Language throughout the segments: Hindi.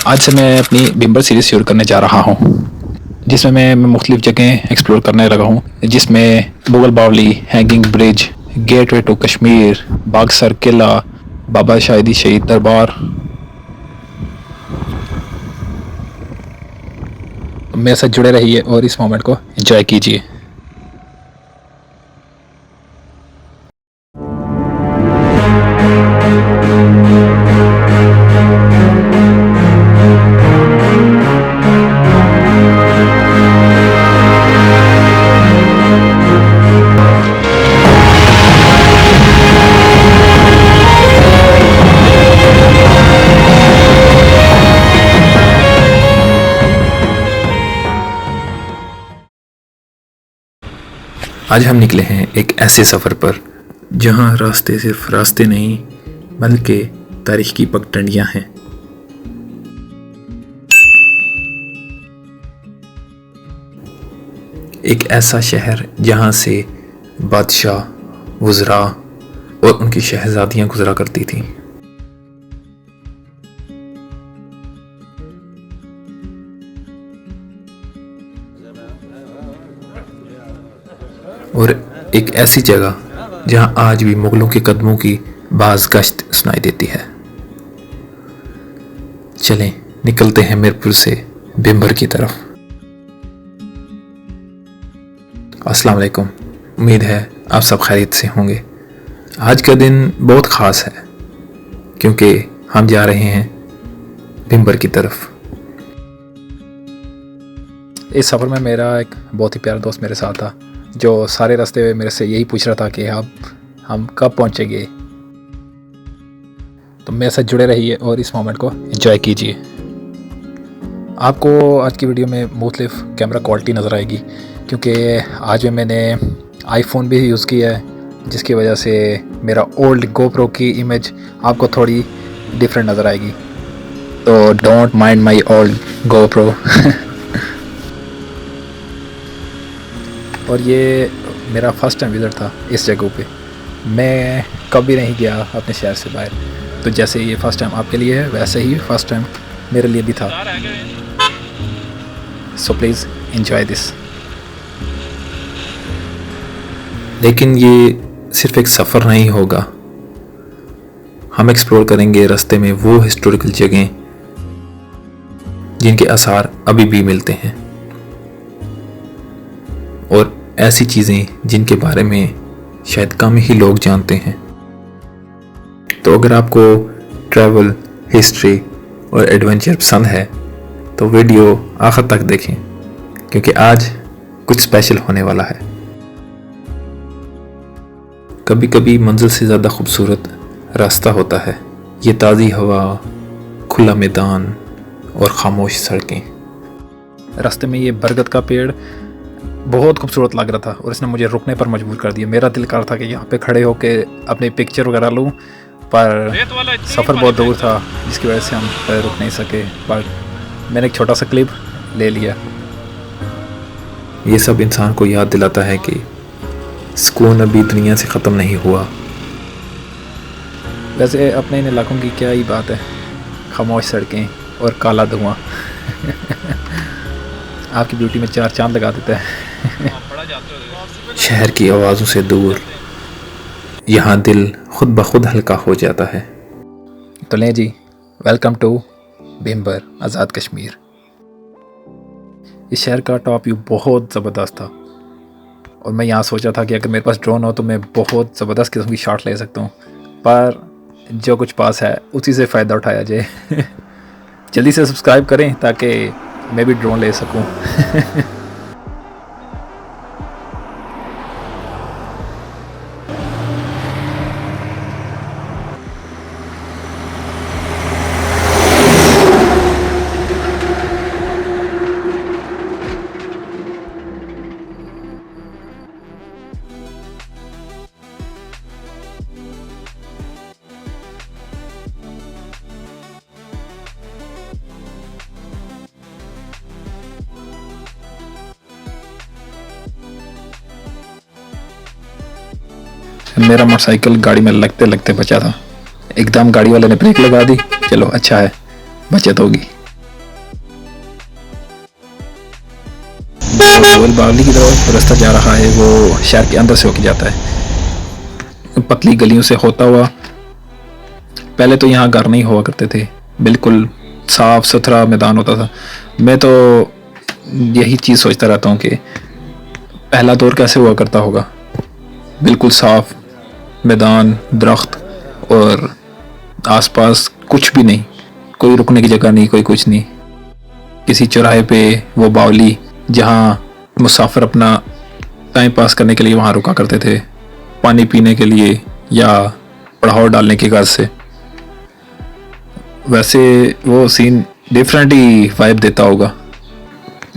आज से मैं अपनी बिम्बर सीरीज़ शुरू करने जा रहा हूँ, जिसमें मैं मुख्तलिफ़ जगह एक्सप्लोर करने लगा हूँ, जिसमें मुगल बावली, hanging bridge, gateway to Kashmir, Bagsar किला, बाबा शाहिदी शहीद दरबार। मेरे साथ जुड़े रहिए और इस मोमेंट को एंजॉय कीजिए। आज हम निकले हैं एक ऐसे सफ़र पर जहां रास्ते सिर्फ रास्ते नहीं बल्कि तारीख की पगडंडियां हैं। एक ऐसा शहर जहां से बादशाह, वज़रा और उनकी शहजादियां गुजरा करती थीं। और एक ऐसी जगह जहां आज भी मुगलों के कदमों की बाज गश्त सुनाई देती है। चलें निकलते हैं मीरपुर से बिम्बर की तरफ। अस्सलाम वालेकुम, उम्मीद है आप सब खैरियत से होंगे। आज का दिन बहुत ख़ास है क्योंकि हम जा रहे हैं बिम्बर की तरफ। इस सफ़र में मेरा एक बहुत ही प्यारा दोस्त मेरे साथ था, जो सारे रास्ते में मेरे से यही पूछ रहा था कि हम कब पहुंचेंगे। तो मेरे साथ जुड़े रहिए और इस मोमेंट को एंजॉय कीजिए। आपको आज की वीडियो में मुख्तलिफ कैमरा क्वालिटी नज़र आएगी क्योंकि आज में मैंने आईफोन भी यूज़ किया है, जिसकी वजह से मेरा ओल्ड गोप्रो की इमेज आपको थोड़ी डिफरेंट नज़र आएगी। तो don't mind my old GoPro. और ये मेरा फ़र्स्ट टाइम विज़िट था इस जगह पे। मैं कभी नहीं गया अपने शहर से बाहर, तो जैसे ये फ़र्स्ट टाइम आपके लिए है वैसे ही फ़र्स्ट टाइम मेरे लिए भी था। So please enjoy this. लेकिन ये सिर्फ एक सफ़र नहीं होगा, हम एक्सप्लोर करेंगे रास्ते में वो हिस्टोरिकल जगह जिनके आसार अभी भी मिलते हैं और ऐसी चीज़ें जिनके बारे में शायद कम ही लोग जानते हैं। तो अगर आपको ट्रैवल, हिस्ट्री और एडवेंचर पसंद है तो वीडियो आखिर तक देखें क्योंकि आज कुछ स्पेशल होने वाला है। कभी कभी मंजिल से ज़्यादा खूबसूरत रास्ता होता है। ये ताज़ी हवा, खुला मैदान और खामोश सड़कें। रास्ते में ये बरगद का पेड़ बहुत खूबसूरत लग रहा था और इसने मुझे रुकने पर मजबूर कर दिया। मेरा दिल कर रहा था कि यहाँ पे खड़े होके अपनी पिक्चर वगैरह लूँ, पर सफ़र बहुत दूर था जिसकी वजह से हम रुक नहीं सके। पर मैंने एक छोटा सा क्लिप ले लिया। ये सब इंसान को याद दिलाता है कि सुकून अभी दुनिया से ख़त्म नहीं हुआ। वैसे अपने इन इलाकों की क्या ही बात है, खामोश सड़कें और काला धुआं आपकी ब्यूटी में चार चांद लगा देता है। शहर की आवाज़ों से दूर यहाँ दिल खुद ब खुद हल्का हो जाता है। तो लें जी, वेलकम टू बिम्बर, आज़ाद कश्मीर। इस शहर का टॉप व्यू बहुत ज़बरदस्त था और मैं यहाँ सोचा था कि अगर मेरे पास ड्रोन हो तो मैं बहुत ज़बरदस्त किस्म की शॉट ले सकता हूँ, पर जो कुछ पास है उसी से फ़ायदा उठाया जाए। जल्दी से सब्सक्राइब करें ताकि मैं भी ड्रोन ले सकूं। मेरा मोटरसाइकिल गाड़ी में लगते लगते बचा था। एकदम गाड़ी वाले ने ब्रेक लगा दी। चलो अच्छा है, बचत होगी। मुगल बावली की तरफ रास्ता जा रहा है वो शहर के अंदर से होके जाता है, पतली गलियों से होता हुआ। पहले तो यहाँ घर नहीं हुआ करते थे, बिल्कुल साफ सुथरा मैदान होता था। मैं तो यही चीज़ सोचता रहता हूँ कि पहला दौर कैसे हुआ करता होगा। बिल्कुल साफ मैदान, दरख्त और आसपास कुछ भी नहीं, कोई रुकने की जगह नहीं, कोई कुछ नहीं। किसी चौराहे पे वो बावली जहाँ मुसाफिर अपना टाइम पास करने के लिए वहाँ रुका करते थे, पानी पीने के लिए या पड़ाव डालने की गर्ज से। वैसे वो सीन डिफरेंट ही वाइब देता होगा।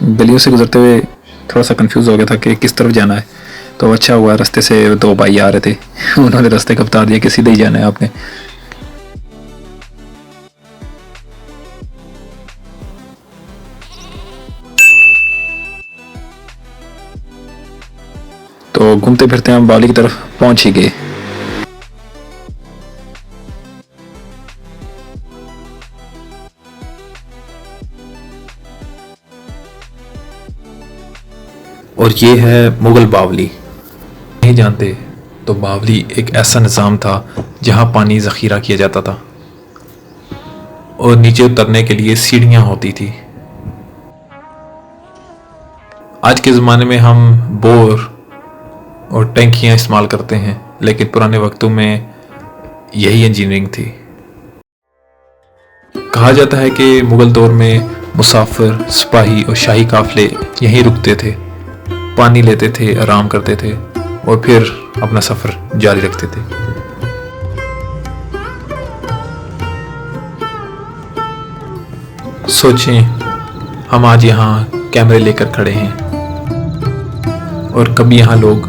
गलियों से गुजरते हुए थोड़ा सा कंफ्यूज हो गया था कि किस तरफ जाना है, तो अच्छा हुआ रास्ते से दो भाई आ रहे थे, उन्होंने रास्ते का बता दिया कि सीधे ही जाना है आपने। तो घूमते फिरते हम बावली की तरफ पहुंच ही गए। और ये है मुगल बावली। नहीं जानते तो बावली एक ऐसा निज़ाम था जहाँ पानी ज़ख़ीरा किया जाता था और नीचे उतरने के लिए सीढ़ियाँ होती थी। आज के ज़माने में हम बोर और टैंकियाँ इस्तेमाल करते हैं, लेकिन पुराने वक्तों में यही इंजीनियरिंग थी। कहा जाता है कि मुगल दौर में मुसाफिर, सिपाही और शाही काफिले यहीं रुकते थे, पानी लेते थे, आराम करते थे और फिर अपना सफ़र जारी रखते थे। सोचें, हम आज यहाँ कैमरे लेकर खड़े हैं और कभी यहाँ लोग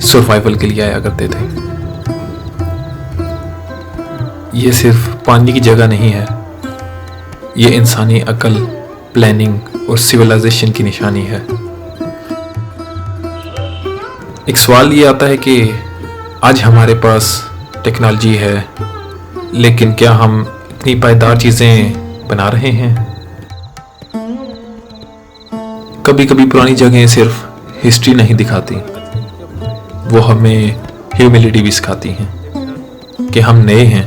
सर्वाइवल के लिए आया करते थे। ये सिर्फ पानी की जगह नहीं है, ये इंसानी अकल, प्लानिंग और सिविलाइजेशन की निशानी है। एक सवाल ये आता है कि आज हमारे पास टेक्नोलॉजी है, लेकिन क्या हम इतनी पायदार चीज़ें बना रहे हैं? कभी कभी पुरानी जगहें सिर्फ हिस्ट्री नहीं दिखाती, वो हमें ह्यूमिलिटी भी सिखाती हैं कि हम नए हैं।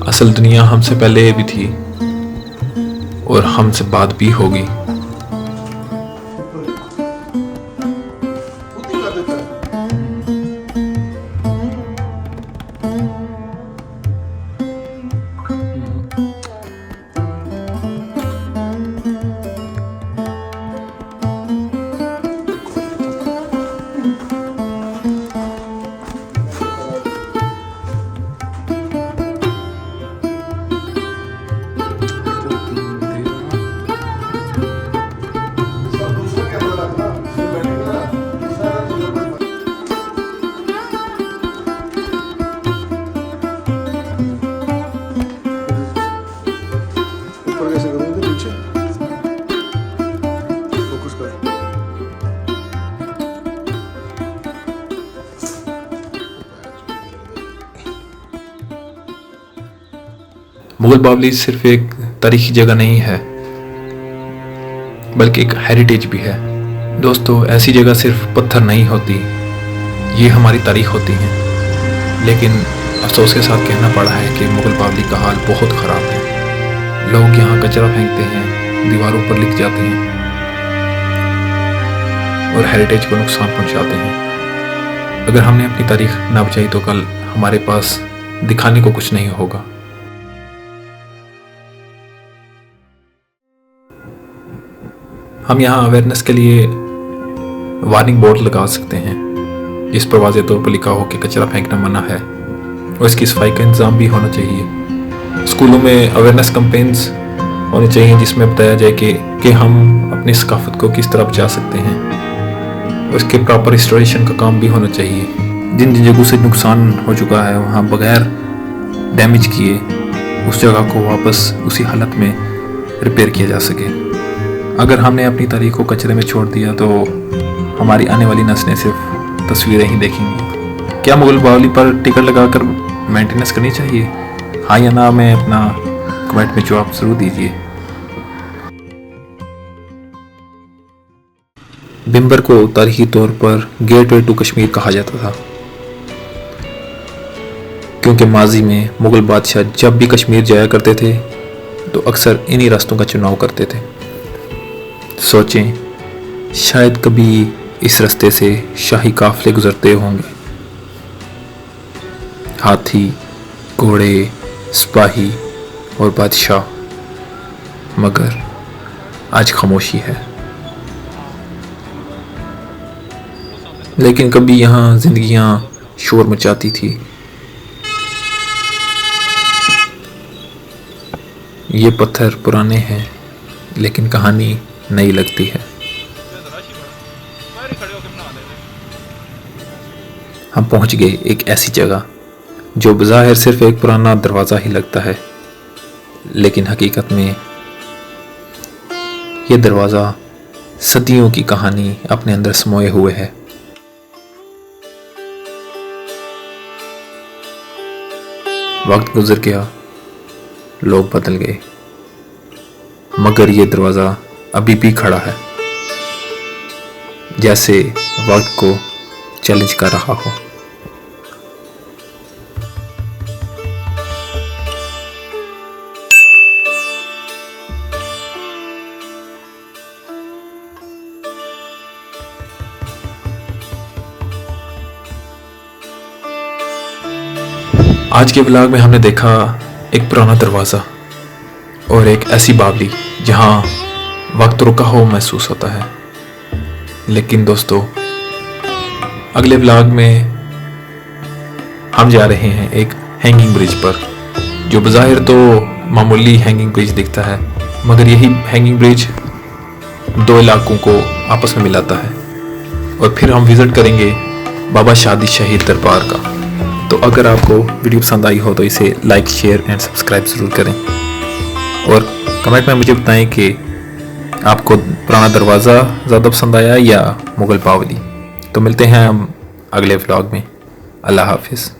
असल दुनिया हमसे पहले भी थी और हमसे बाद भी होगी। मुगल बावली सिर्फ एक तारीखी जगह नहीं है, बल्कि एक हेरिटेज भी है। दोस्तों, ऐसी जगह सिर्फ पत्थर नहीं होती, ये हमारी तारीख होती है। लेकिन अफसोस के साथ कहना पड़ा है कि मुगल बावली का हाल बहुत ख़राब है। लोग यहाँ कचरा फेंकते हैं, दीवारों पर लिख जाते हैं और हेरिटेज को नुकसान पहुँचाते हैं। अगर हमने अपनी तारीख ना बचाई तो कल हमारे पास दिखाने को कुछ नहीं होगा। हम यहाँ अवेयरनेस के लिए वार्निंग बोर्ड लगा सकते हैं, जिस पर वाज़ेह तौर पर लिखा हो कि कचरा फेंकना मना है और इसकी सफाई का इंतज़ाम भी होना चाहिए। स्कूलों में अवेयरनेस कैंपेन्स होने चाहिए जिसमें बताया जाए कि हम अपनी सकाफत को किस तरह बचा सकते हैं। उसके प्रॉपर रिस्टोरेशन का काम भी होना चाहिए। जिन जिन जगहों से नुकसान हो चुका है वहाँ बगैर डैमेज किए उस जगह को वापस उसी हालत में रिपेयर किया जा सके। अगर हमने अपनी तारीख को कचरे में छोड़ दिया तो हमारी आने वाली नस्लें सिर्फ तस्वीरें ही देखेंगी। क्या मुगल बावली पर टिकट लगाकर मेंटेनेंस करनी चाहिए? हाँ या ना में अपना कमेंट में जवाब ज़रूर दीजिए। बिम्बर को तारीखी तौर पर गेटवे टू कश्मीर कहा जाता था, क्योंकि माजी में मुग़ल बादशाह जब भी कश्मीर जाया करते थे तो अक्सर इन्हीं रास्तों का चुनाव करते थे। सोचें, शायद कभी इस रास्ते से शाही काफ़िले गुजरते होंगे, हाथी, घोड़े, सिपाही और बादशाह, मगर आज खामोशी है। लेकिन कभी यहाँ जिंदगियां शोर मचाती थी। ये पत्थर पुराने हैं, लेकिन कहानी नई लगती है। हम पहुंच गए एक ऐसी जगह जो बज़ाहिर सिर्फ एक पुराना दरवाज़ा ही लगता है, लेकिन हकीकत में ये दरवाज़ा सदियों की कहानी अपने अंदर समोए हुए है। वक्त गुजर गया, लोग बदल गए, मगर ये दरवाज़ा अभी भी खड़ा है, जैसे वक्त को चैलेंज कर रहा हो। आज के व्लॉग में हमने देखा एक पुराना दरवाज़ा और एक ऐसी बावली जहां वक्त रुका हो महसूस होता है। लेकिन दोस्तों, अगले व्लॉग में हम जा रहे हैं एक हैंगिंग ब्रिज पर, जो बज़ाहिर तो मामूली हैंगिंग ब्रिज दिखता है, मगर यही हैंगिंग ब्रिज दो इलाकों को आपस में मिलाता है। और फिर हम विज़िट करेंगे बाबा शादी शहीद दरबार का। तो अगर आपको वीडियो पसंद आई हो तो इसे लाइक, शेयर एंड सब्सक्राइब ज़रूर करें, और कमेंट में मुझे बताएं कि आपको पुराना दरवाज़ा ज़्यादा पसंद आया या मुग़ल बावली। तो मिलते हैं हम अगले व्लॉग में। अल्लाह हाफिज़।